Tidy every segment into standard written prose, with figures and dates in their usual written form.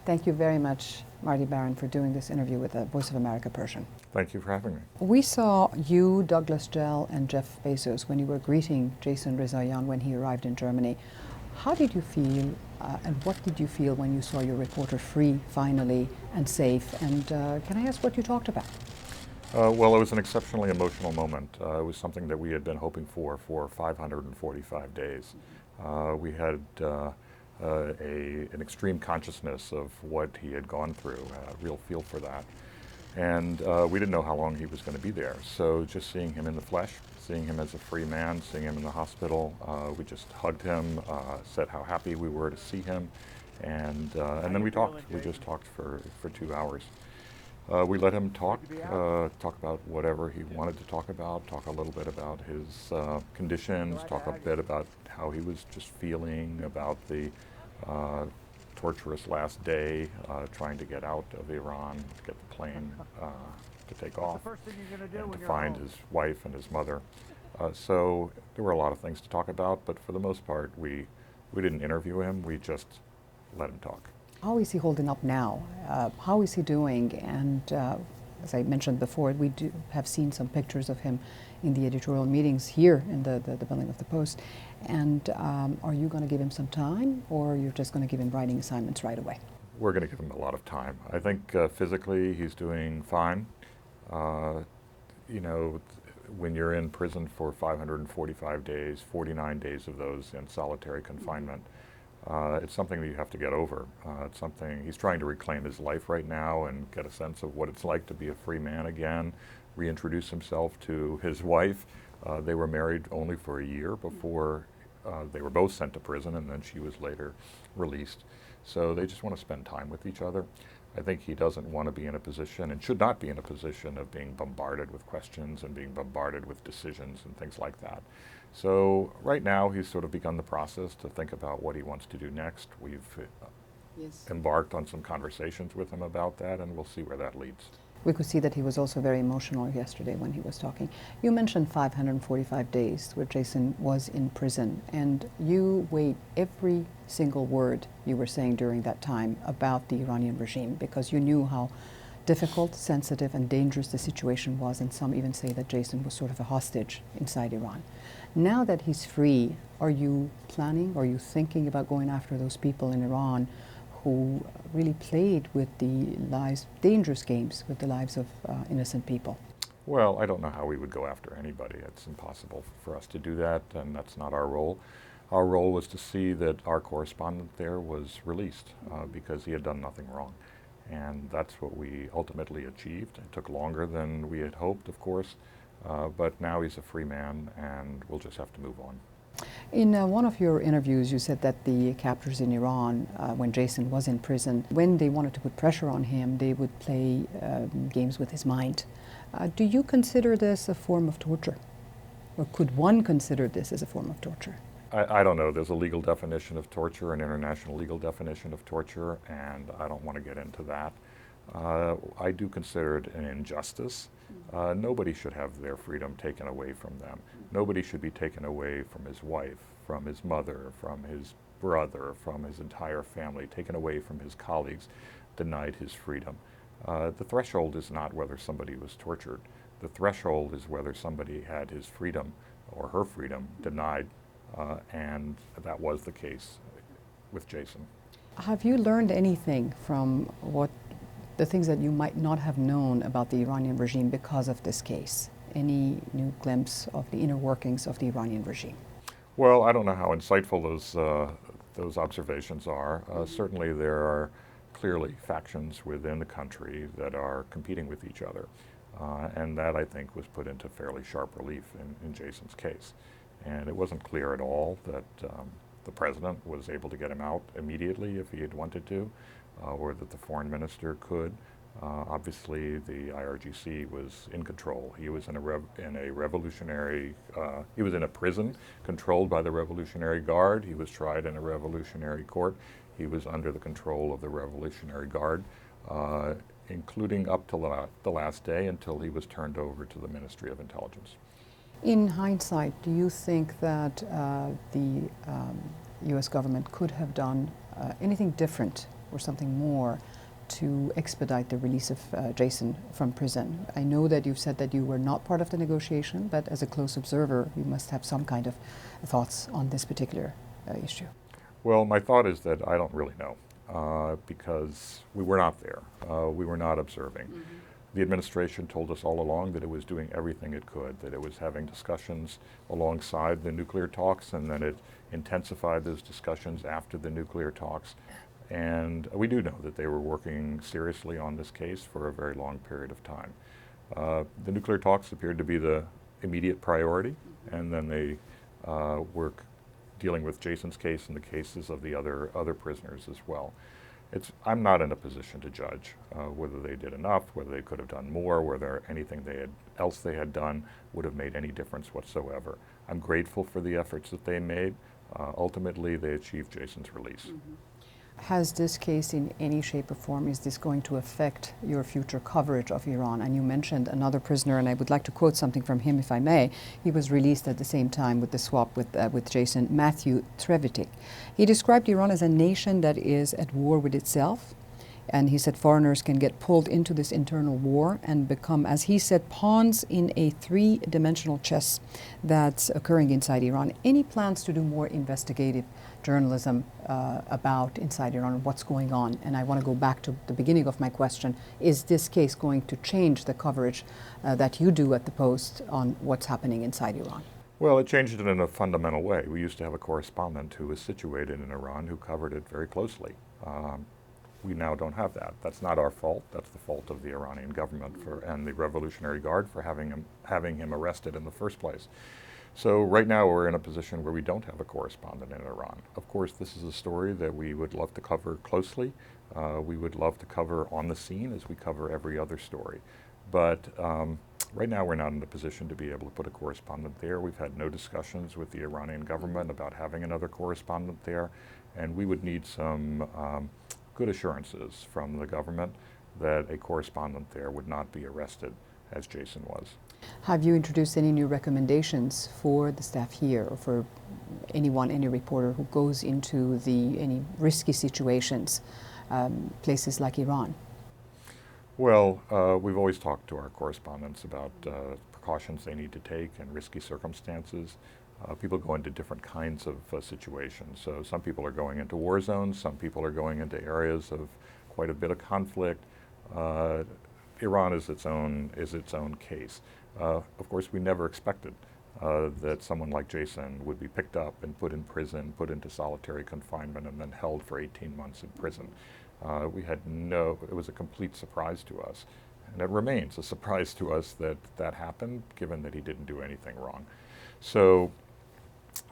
Thank you very much, Marty Barron, for doing this interview with the Voice of America Persian. Thank you for having me. We saw you, Douglas Dell, and Jeff Bezos when you were greeting Jason Rezaian when he arrived in Germany. How did you feel, and what did you feel when you saw your reporter free, finally, and safe? And can I ask what you talked about? Well, it was an exceptionally emotional moment. It was something that we had been hoping for 545 days. We had an extreme consciousness of what he had gone through, a real feel for that. And we didn't know how long he was going to be there. So just seeing him in the flesh, seeing him as a free man, seeing him in the hospital, we just hugged him, said how happy we were to see him, and then we talked. We just talked for 2 hours. We let him talk about whatever he wanted to talk a little bit about his conditions, talk a bit about how he was just feeling about the torturous last day, trying to get out of Iran, to get the plane to take off, and to find his wife and his mother. So there were a lot of things to talk about, but for the most part, we didn't interview him, we just let him talk. How is he holding up now? How is he doing? And as I mentioned before, we do have seen some pictures of him in the editorial meetings here in the building of the Post. And are you going to give him some time, or you're just going to give him writing assignments right away? We're going to give him a lot of time. I think physically he's doing fine. You know, when you're in prison for 545 days, 49 days of those in solitary confinement, it's something that you have to get over. It's something, he's trying to reclaim his life right now and get a sense of what it's like to be a free man again, reintroduce himself to his wife. They were married only for a year before they were both sent to prison, and then she was later released. So they just want to spend time with each other. I think he doesn't want to be in a position, and should not be in a position, of being bombarded with questions and being bombarded with decisions and things like that. So right now he's sort of begun the process to think about what he wants to do next. We've embarked on some conversations with him about that, and we'll see where that leads. We could see that he was also very emotional yesterday when he was talking. You mentioned 545 days where Jason was in prison, and you weighed every single word you were saying during that time about the Iranian regime, because you knew how difficult, sensitive, and dangerous the situation was, and some even say that Jason was sort of a hostage inside Iran. Now that he's free, are you planning, are you thinking about going after those people in Iran who really played with the lives, dangerous games with the lives of innocent people? Well, I don't know how we would go after anybody. It's impossible for us to do that, and that's not our role. Our role was to see that our correspondent there was released because he had done nothing wrong. And that's what we ultimately achieved. It took longer than we had hoped, of course, but now he's a free man, and we'll just have to move on. In one of your interviews, you said that the captors in Iran, when Jason was in prison, when they wanted to put pressure on him, they would play games with his mind. Do you consider this a form of torture? Or could one consider this as a form of torture? I don't know. There's a legal definition of torture, an international legal definition of torture, and I don't want to get into that. I do consider it an injustice. Nobody should have their freedom taken away from them. Nobody should be taken away from his wife, from his mother, from his brother, from his entire family, taken away from his colleagues, denied his freedom. The threshold is not whether somebody was tortured. The threshold is whether somebody had his freedom or her freedom denied, and that was the case with Jason. Have you learned anything from the things that you might not have known about the Iranian regime because of this case? Any new glimpse of the inner workings of the Iranian regime? Well, I don't know how insightful those observations are. Certainly there are clearly factions within the country that are competing with each other. And that, I think, was put into fairly sharp relief in Jason's case. And it wasn't clear at all that the president was able to get him out immediately if he had wanted to, or that the foreign minister could. Obviously, the IRGC was in control. He was in a revolutionary, he was in a prison controlled by the Revolutionary Guard. He was tried in a revolutionary court. He was under the control of the Revolutionary Guard, including up to the last day until he was turned over to the Ministry of Intelligence. In hindsight, do you think that the U.S. government could have done anything different or something more to expedite the release of Jason from prison? I know that you've said that you were not part of the negotiation, but as a close observer, you must have some kind of thoughts on this particular issue. Well, my thought is that I don't really know because we were not there. We were not observing. The administration told us all along that it was doing everything it could, that it was having discussions alongside the nuclear talks, and then it intensified those discussions after the nuclear talks. And we do know that they were working seriously on this case for a very long period of time. The nuclear talks appeared to be the immediate priority, and then they were dealing with Jason's case and the cases of the other prisoners as well. I'm not in a position to judge whether they did enough, whether they could have done more, whether anything else they had done would have made any difference whatsoever. I'm grateful for the efforts that they made. Ultimately, they achieved Jason's release. Has this case in any shape or form, is this going to affect your future coverage of Iran? And you mentioned another prisoner, and I would like to quote something from him, if I may. He was released at the same time with the swap with Jason, Matthew Trevitik. He described Iran as a nation that is at war with itself. And he said foreigners can get pulled into this internal war and become, as he said, pawns in a three-dimensional chess that's occurring inside Iran. Any plans to do more investigative journalism about inside Iran, what's going on? And I want to go back to the beginning of my question. Is this case going to change the coverage that you do at the Post on what's happening inside Iran? Well, it changed it in a fundamental way. We used to have a correspondent who was situated in Iran who covered it very closely. We now don't have that. That's not our fault. That's the fault of the Iranian government and the Revolutionary Guard for having him arrested in the first place. So right now we're in a position where we don't have a correspondent in Iran. Of course, this is a story that we would love to cover closely. We would love to cover on the scene as we cover every other story. But right now we're not in a position to be able to put a correspondent there. We've had no discussions with the Iranian government about having another correspondent there, and we would need some good assurances from the government that a correspondent there would not be arrested as Jason was. Have you introduced any new recommendations for the staff here, or for anyone, any reporter who goes into any risky situations, places like Iran? Well, we've always talked to our correspondents about precautions they need to take in risky circumstances. People go into different kinds of situations. So some people are going into war zones, some people are going into areas of quite a bit of conflict. Iran is its own case. Of course, we never expected that someone like Jason would be picked up and put in prison, put into solitary confinement, and then held for 18 months in prison. It was a complete surprise to us. And it remains a surprise to us that that happened, given that he didn't do anything wrong. So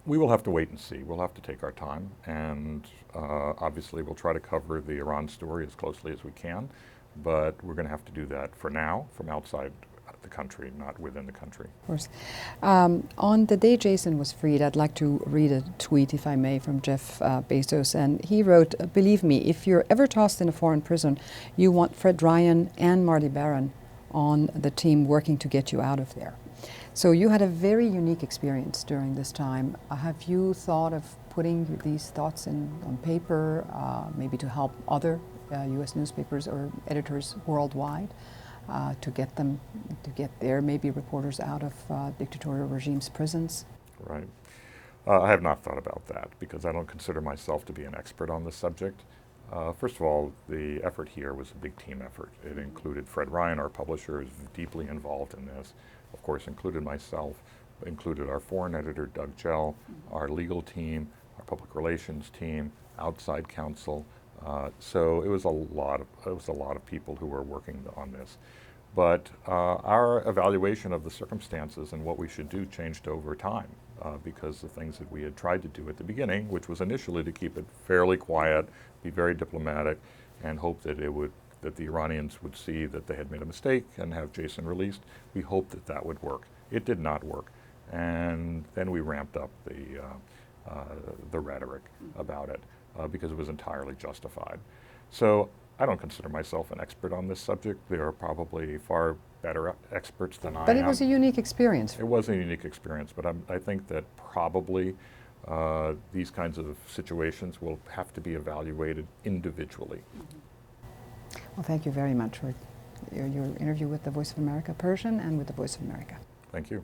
we will have to wait and see. We'll have to take our time, and obviously we'll try to cover the Iran story as closely as we can, but we're going to have to do that for now from outside the country, not within the country. Of course. On the day Jason was freed, I'd like to read a tweet, if I may, from Jeff Bezos, and he wrote, "Believe me, if you're ever tossed in a foreign prison, you want Fred Ryan and Marty Baron on the team working to get you out of there." So you had a very unique experience during this time. Have you thought of putting these thoughts on paper, maybe to help other U.S. newspapers or editors worldwide, to get their maybe reporters out of dictatorial regimes' prisons? Right. I have not thought about that because I don't consider myself to be an expert on this subject. First of all, the effort here was a big team effort. It included Fred Ryan, our publisher, is deeply involved in this. Of course, included myself, included our foreign editor, Doug Gell, our legal team, our public relations team, outside counsel. So it was a lot of people who were working on this. But our evaluation of the circumstances and what we should do changed over time because the things that we had tried to do at the beginning, which was initially to keep it fairly quiet, be very diplomatic, and hope that that the Iranians would see that they had made a mistake and have Jason released. We hoped that that would work. It did not work. And then we ramped up the rhetoric about it because it was entirely justified. So I don't consider myself an expert on this subject. There are probably far better experts than I am. But it was a unique experience. It was a unique experience, but I think that probably these kinds of situations will have to be evaluated individually. Well, thank you very much for your interview with the Voice of America Persian and with the Voice of America. Thank you.